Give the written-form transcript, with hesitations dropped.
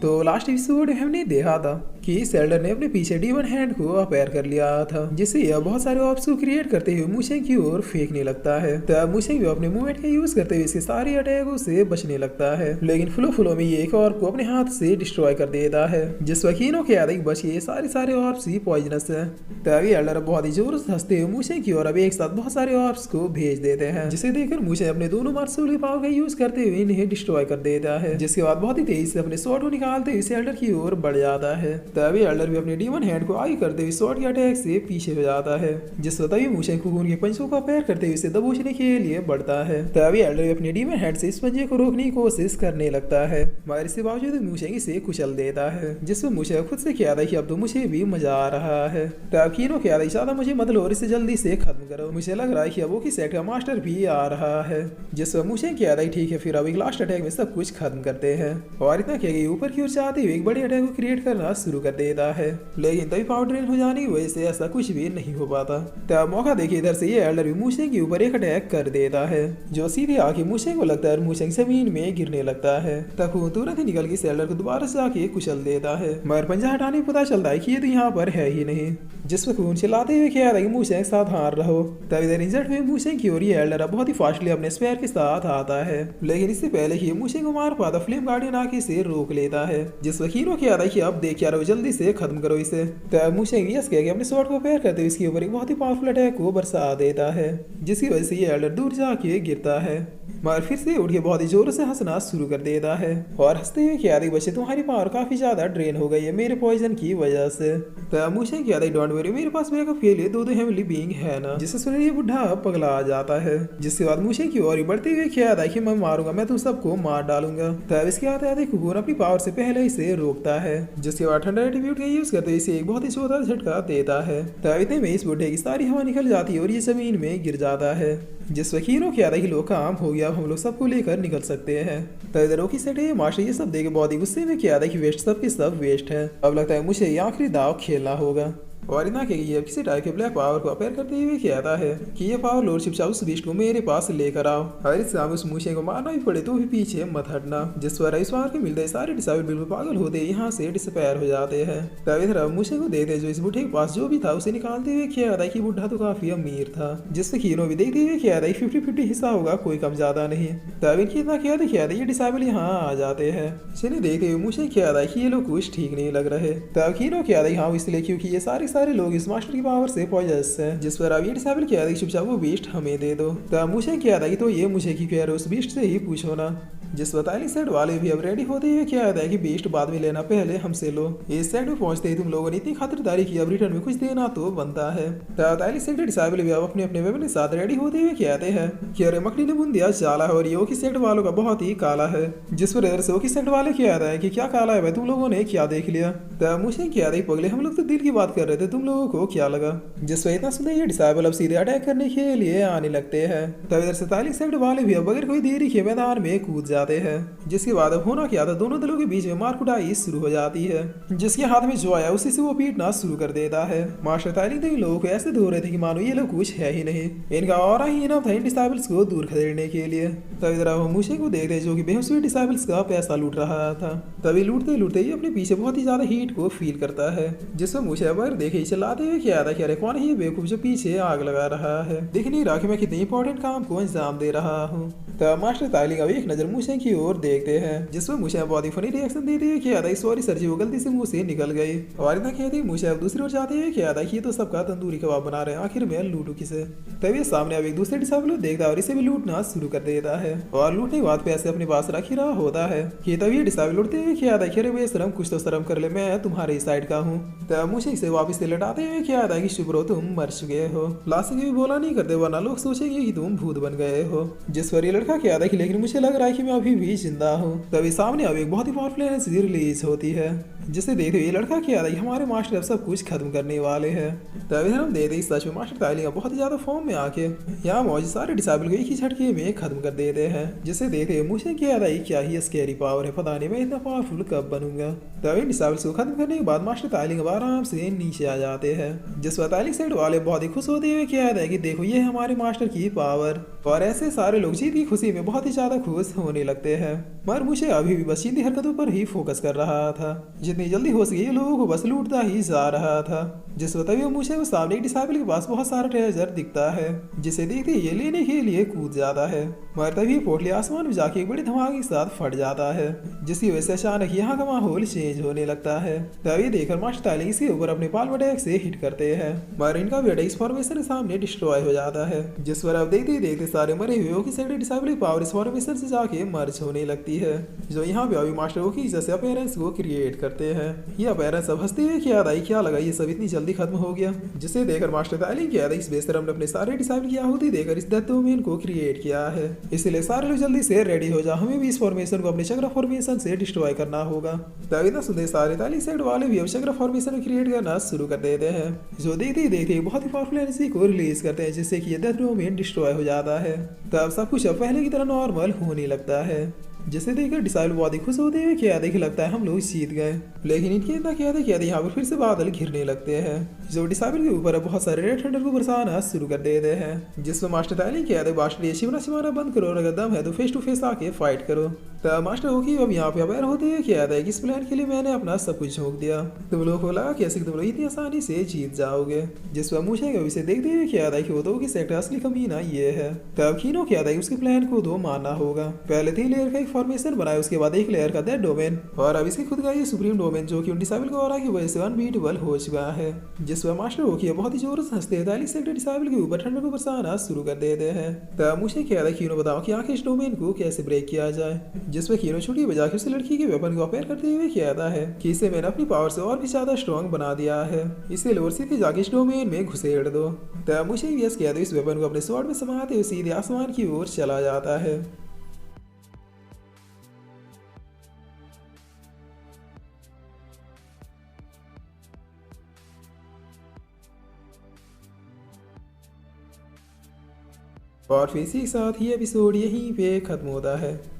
तो last episode हमने देखा था कि सेल्डर ने अपने पीछे डीमन हैंड को अपेयर कर लिया था, जिससे यह बहुत सारे ऑप्स को क्रिएट करते हुए मुशेंग की ओर फेंकने लगता है। तब मुशेंग भी अपने मूवमेंट का यूज करते हुए इसके सारे अटैकों से बचने लगता है, लेकिन फ्लो में ये एक ऑर्ब को अपने हाथ से डिस्ट्रॉय कर देता है, जिस वकीलों के आदि बचिए सारे ऑर्ब्स ही पॉइजनस है। तभी एल्डर बहुत ही जोर से हंसते हुए मुशेंग की ओर अब एक साथ बहुत सारे ऑर्ब्स को भेज देते हैं, जिसे देखकर मुशेंग अपने दोनों मार्सुली पावर का यूज करते हुए इन्हें डिस्ट्रॉय कर देता है, जिसके बाद बहुत ही तेजी से अपने स्वॉर्ड को निकालते हुए एल्डर की ओर बढ़ जाता है। तभी एल्डर भी अपने डीमन हैंड को आगे करते हुए स्वॉर्ड के अटैक से पीछे हो जाता है, जिस पर तभी मुशेंग खून के पंचों का पैर करते हुए इसे दबोचने के लिए बढ़ता है। तभी एल्डर भी अपने डीमन हैंड से इस पंजे को रोकने की कोशिश करने लगता है, मगर इसके बावजूद मुशेंग इसे कुचल देता है, जिसमें मुशेंग खुद से कहता है कि अब तो मुझे भी मजा आ रहा है। तब कीनो कहता है ज्यादा मुझे मत लो और इसे जल्दी से खत्म करो, मुझे लग रहा है कि अब वो की सेट का मास्टर भी आ रहा है। जिस पर मुशेंग कहता है ठीक है, फिर अब एक लास्ट अटैक में सब कुछ खत्म करते हैं, और इतना कह ऊपर की ओर चाहते हुए एक बड़े अटैक को क्रिएट करना शुरू कर देता है, लेकिन तभी पावर ड्रेन हो जाने की वजह से ऐसा कुछ भी नहीं हो पाता। तब मौका देखिए इधर से ये एल्डर भी मुशेंग के ऊपर एक अटैक कर देता है, जो सीधे आके मुशेंग को लगता है और मुशेंग जमीन में गिरने लगता है। तब वो तुरंत ही निकल के एल्डर को दोबारा से आके कुचल देता है, मगर पंजा हटाने पता चलता है कि ये तो यहाँ पर है ही नहीं, जिस पर खून चिल्लाते हुए कह रहा है कि मुशेंग सावधान रहो। तब इधर इंजर्ड हुए मुशेंग की ओर ये एल्डर बहुत ही फास्टली अपने स्पेयर के साथ आता है, लेकिन इससे पहले कि मुशेंग को मार पाता फ्लेम गार्डियन आके इसे रोक लेता है, जिस वकीलों कह रहा है कि अब देख क्या रहो, जल्दी से खत्म करो इसे। तब मुशेंग यस कह के अपने स्वॉर्ड को पैर करते हुए इसके ऊपर एक बहुत ही पावरफुल अटैक को बरसा देता है, जिसकी वजह से ये एल्डर दूर जाके गिरता है, मगर फिर से उठ के बहुत ही जोर से हंसना शुरू कर देता है और हंसते हुए कह रही बच्चे तुम्हारी पावर काफी ज्यादा ड्रेन हो गई है मेरे पॉइजन की वजह से। तब मुशेंग कह रही डोंट वरी, मेरे पास बैकअप के लिए दो हेवनली बीइंग है ना, जिससे सुन ये बुढ़ा पगला आ जाता है, जिसके बाद मुशेंग की ओर बढ़ते हुए कह रहा है कि मैं मारूंगा, मैं तुम सबको मार डालूंगा। तब इसके आते आते कुकुर अपनी पावर से पहले इसे रोकता है, जिसके बाद ठंडा एटीट्यूड का यूज करते इसे एक बहुत ही जोरदार झटका देता है। तब इतने में इस बुढ़े की सारी हवा निकल जाती है और ये जमीन में गिर जाता है, जिस वकीलों के आधा किलो काम हो गया, हम लोग सबको लेकर निकल सकते हैं। तो इधर की सेट है मास्टर ये सब देखे बहुत ही गुस्से में किया था कि वेस्ट सब के सब वेस्ट है, अब लगता है मुझे ये आखिरी दाव खेलना होगा। और इतना कि ये किसी टाइप के ब्लैक पावर को अपेयर करते हुए कहता है कि ये पावर लॉर्डशिप चाहे उस बीस्ट को मेरे पास लेकर आओ, और इस काम उस मुशेंग को मारना भी पड़े तो भी पीछे मत हटना। जिस पर इस बार के मिलते सारे डिसाइबल बिल्कुल पागल होते यहाँ से डिसअपेयर हो जाते हैं। तब इधर मुशेंग को देखते जो इस बुढ़े के पास जो भी था उसे निकालते हुए कहता है कि बुढ़ा तो काफी अमीर था, जिससे कीनो भी देखते हुए कहता है 50-50 हिस्सा होगा, कोई कम ज्यादा नहीं। तब इनकी इतना कहते ये डिसाइबल यहाँ आ जाते हैं, जिन्हें देखते हुए मुशेंग कहता है कि ये लोग कुछ ठीक नहीं लग रहे। तब कीनो कहता है हाँ इसलिए क्योंकि ये सारे लोग इस मास्टर की पावर से पॉइजनस है, जिस पर अब ये डिसेबल किया था कि चुपचाप वो बीस्ट हमें दे दो। तब मुझे किया था कि तो ये मुझे की कह उस बीस्ट से ही पूछो ना, जिस बताइलिंग सेट वाले भी अब रेडी होते हुए क्या है कि बीस्ट बाद में लेना, पहले हमसे लो। इस सेट में पहुंचते ही तुम लोगों ने इतनी खातिरदारी की, अब रिटर्न में कुछ देना तो बनता है। बताइलिंग सेट डिसेबल भी अब अपने अपने वेपन के साथ रेडी होते हुए कहते हैं कि अरे मकड़ी ने बुंदिया चाला है और ये ओकी सेट वालों का बहुत ही काला है, जिस पर इधर से ओकी सेट वाले क्या है कि क्या काला है भाई, तुम लोगों ने क्या देख लिया। तब मुझे क्या था पगले, हम लोग तो दिल की बात कर रहे थे, तुम लोगों को क्या लगा। जिस पर इतना सुनते ये डिसेबल अब सीधे अटैक करने के लिए आने लगते हैं। तब इधर से तालिक सेट वाले भी अब बगैर कोई देरी के मैदान में कूद जाते हैं, जिसके बाद अब होना क्या था, दोनों दलों के बीच में मार कुटाई शुरू हो जाती है। जिसके हाथ में जो आया उसी से वो पीटना शुरू कर देता है। मास्टर तालिक तो इन लोगों को ऐसे धो रहे थे कि मानो ये लोग कुछ है ही नहीं, इनका और ही इनफ था इन डिसेबल्स को दूर खदेड़ने के लिए। तब इधर वो मुशे को देखते जो कि बेहोश हुए डिसेबल्स का पैसा लूट रहा था। तभी लूटते लूटते ही अपने पीछे बहुत ही ज्यादा हीट को फील करता है, जिसमें मुशे पर देखे चलाते हुए क्या था कि अरे कौन है ये बेवकूफ जो पीछे आग लगा रहा है, दिख नहीं रहा कि मैं कितने इंपॉर्टेंट काम को अंजाम दे रहा हूँ। तब मास्टर तालिक अब एक नजर मुशे की ओर देखते हैं, जिसमें मुशे बहुत ही फनी रिएक्शन देते हुए क्या था सॉरी सर जी, वो गलती से मुंह से निकल गई। और इतना कहते मुशे अब दूसरी ओर जाते हुए क्या था कि ये तो सबका तंदूरी कबाब बना रहे हैं, आखिर में लूटू किसे। तभी सामने अब एक दूसरे डिसेबल देखता है और इसे भी लूटना शुरू कर देता है, और लूटने के बाद पैसे अपने पास रख ही रहा होता है कि तभी डिसेबल उठते हुए क्या था कि अरे शर्म कुछ तो शर्म कर ले, मैं तुम्हारे साइड का हूँ। तब मुझे इसे वापस से लटाते हुए क्या था कि शुक्र हो तुम मर चुके हो, लास्ट भी बोला नहीं करते वरना लोग सोचेंगे कि तुम भूत बन गए हो। जिस पर ये लड़का क्या था कि लेकिन मुझे लग रहा है कि मैं अभी भी जिंदा हूँ। तभी सामने अब एक बहुत ही पावरफुल एनर्जी रिलीज होती है, जिसे देखते हुए ये लड़का क्या था, हमारे मास्टर अब सब कुछ खत्म करने वाले हैं। तभी हम देखते सच में मास्टर तालिंगा बहुत ही ज्यादा फॉर्म में आके यहाँ मौजूद सारे डिसेबल को एक ही झटके में खत्म कर देते हैं। जिसे देखते हुए मुझे क्या था, क्या ही स्कैरी पावर है, पता नहीं मैं इतना पावरफुल कब बनूंगा। तभी डिसेबल्स को खत्म करने के बाद मास्टर तालिंगा आराम से नीचे आ जाते हैं। जिस पर तालिंग साइड वाले बहुत ही खुश होते हुए क्या है कि देखो ये हमारे मास्टर की पावर। और ऐसे सारे लोग जीत की खुशी में बहुत ही ज्यादा खुश होने लगते हैं। मगर मुझे अभी भी बस सीधी हरकतों पर ही फोकस कर रहा था। जितनी जल्दी हो सके ये लोगों को बस लूटता ही जा रहा था। जिस वक्त तभी मुझे वो सामने एक डिसेबल के पास बहुत सारा ट्रेजर दिखता है, जिसे देखते ये लेने के लिए कूद जाता है। मगर तभी पोटली आसमान में जाके एक बड़े धमाके के साथ फट जाता है, जिसकी वजह से अचानक यहाँ का माहौल चेंज होने लगता है। तभी देखकर मास्टर तालिंग इसके ऊपर अपने पाल्म अटैक से हिट करते हैं, मगर इनका भी अटैक फॉर्मेशन के सामने डिस्ट्रॉय हो जाता है। जिस पर अब देखते ही देखते सारे मरे हुए की साइड डिसेबल पावर इस फॉर्मेशन से जाके मर्ज होने लगती है, जो यहाँ पे अभी मास्टर की जैसे अपीयरेंस को क्रिएट करते हैं। ये अपीयरेंस अब हंसते हुए क्या था, क्या लगा ये सब इतनी जल्दी खत्म हो गया। जिसे देखकर मास्टर तालिंग क्या था, इस बेसरम ने अपने सारे डिसेबल की आहुति देकर इस डेथ डोमेन को क्रिएट किया है। इसलिए सारे लोग जल्दी से रेडी हो जाओ, हमें भी इस फॉर्मेशन को अपने चक्र फॉर्मेशन से डिस्ट्रॉय करना होगा। तभी ना सुनते सारे तालिंग साइड वाले भी अब चक्र फॉर्मेशन क्रिएट करना शुरू कर देते हैं, जो देखते ही देखते बहुत ही पावरफुल एनर्जी को रिलीज करते हैं, जिससे कि ये डेथ डोमेन डिस्ट्रॉय हो जाता है। तब सब कुछ अब पहले की तरह नॉर्मल होने लगता है। जिसे देखकर डिसेबल बहुत ही खुश होते हुए क्या देखे लगता है हम लोग जीत गए। लेकिन इनके इतना क्या था यहाँ पर फिर से बादल घिरने लगते हैं, जो डिसेबल के ऊपर बहुत सारे रेड थंडर को बरसाना शुरू कर देते हैं। जिसमें मास्टर तालिंग क्या मास्टर शिवना शिवाना बंद करो और अगर दम है तो फेस टू फेस आके फाइट करो। तब मास्टर होगी अब यहाँ पे अवेयर होते हुए क्या था कि इस प्लान के लिए मैंने अपना सब कुछ झोंक दिया। तुम लोगों को लगा कैसे तुम लोग इतनी आसानी से जीत जाओगे। जिस पर मुझे इसे देखते हुए क्या था कि वो तो सेक्टर असली कमीना ये है। तब कीनो क्या था उसके प्लान को तो मानना होगा। पहले 3 लेयर का एक फॉर्मेशन बनाया, उसके बाद 1 लेयर का डेथ डोमेन, और अब इसके खुद का ये सुप्रीम डोमेन जो कि उन डिसेबल को और की वजह से अनबीटेबल हो चुका है। जिस पर मास्टर होगी बहुत ही जोर से हंसते हैं, सेक्टर डिसेबल के ऊपर ठंडर को बरसाना शुरू कर देते हैं। तब मुझे क्या था कीनो बताओ कि आखिर इस डोमेन को कैसे ब्रेक किया जाए। जिसमें कीनो छुट्टी बजा के उस लड़की के वेपन को अपेयर करते हुए कहता है कि इसे मैंने अपनी पावर से और भी ज्यादा स्ट्रॉन्ग बना दिया है, इसे लोअर सीधे जाके इस डोमेन में घुसेड़ दो। तब मुझे यस कहते इस वेपन को अपने स्वॉर्ड में समाते हुए सीधे आसमान की ओर चला जाता है। और फिर इसी के साथ ही एपिसोड यहीं पे खत्म होता है।